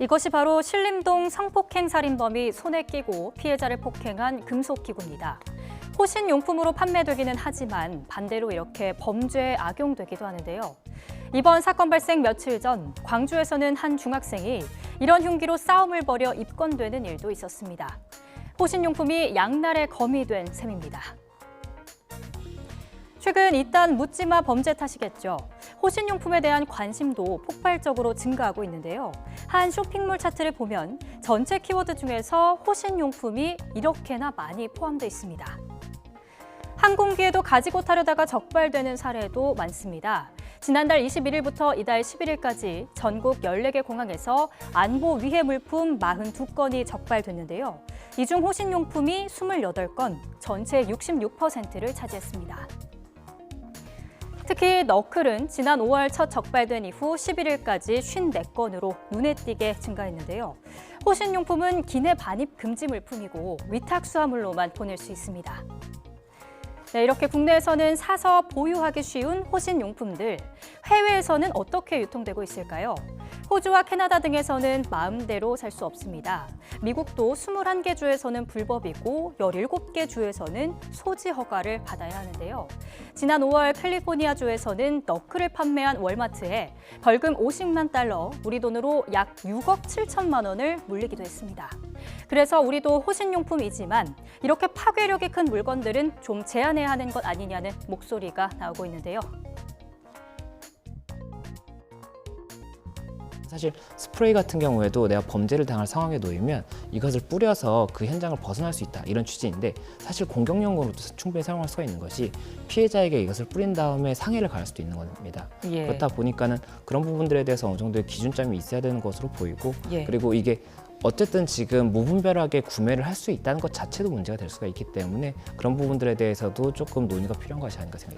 이것이 바로 신림동 성폭행 살인범이 손에 끼고 피해자를 폭행한 금속기구입니다. 호신용품으로 판매되기는 하지만 반대로 이렇게 범죄에 악용되기도 하는데요. 이번 사건 발생 며칠 전 광주에서는 한 중학생이 이런 흉기로 싸움을 벌여 입건되는 일도 있었습니다. 호신용품이 양날의 검이 된 셈입니다. 최근 이딴 묻지마 범죄 탓이겠죠. 호신용품에 대한 관심도 폭발적으로 증가하고 있는데요. 한 쇼핑몰 차트를 보면 전체 키워드 중에서 호신용품이 이렇게나 많이 포함되어 있습니다. 항공기에도 가지고 타려다가 적발되는 사례도 많습니다. 지난달 21일부터 이달 11일까지 전국 14개 공항에서 안보 위해 물품 42건이 적발됐는데요. 이 중 호신용품이 28건, 전체의 66%를 차지했습니다. 특히 너클은 지난 5월 첫 적발된 이후 11일까지 54건으로 눈에 띄게 증가했는데요. 호신용품은 기내 반입 금지 물품이고 위탁 수화물로만 보낼 수 있습니다. 네, 이렇게 국내에서는 사서 보유하기 쉬운 호신용품들, 해외에서는 어떻게 유통되고 있을까요? 호주와 캐나다 등에서는 마음대로 살 수 없습니다. 미국도 21개 주에서는 불법이고 17개 주에서는 소지 허가를 받아야 하는데요. 지난 5월 캘리포니아주에서는 너클을 판매한 월마트에 벌금 50만 달러, 우리 돈으로 약 6억 7천만 원을 물리기도 했습니다. 그래서 우리도 호신용품이지만 이렇게 파괴력이 큰 물건들은 좀 제한해야 하는 것 아니냐는 목소리가 나오고 있는데요. 사실 스프레이 같은 경우에도 내가 범죄를 당할 상황에 놓이면 이것을 뿌려서 그 현장을 벗어날 수 있다, 이런 취지인데 사실 공격용으로도 충분히 사용할 수가 있는 것이 피해자에게 이것을 뿌린 다음에 상해를 가할 수도 있는 겁니다. 그렇다 보니까는 그런 부분들에 대해서 어느 정도의 기준점이 있어야 되는 것으로 보이고 그리고 이게 어쨌든 지금 무분별하게 구매를 할 수 있다는 것 자체도 문제가 될 수가 있기 때문에 그런 부분들에 대해서도 조금 논의가 필요한 것이 아닌가 생각합니다.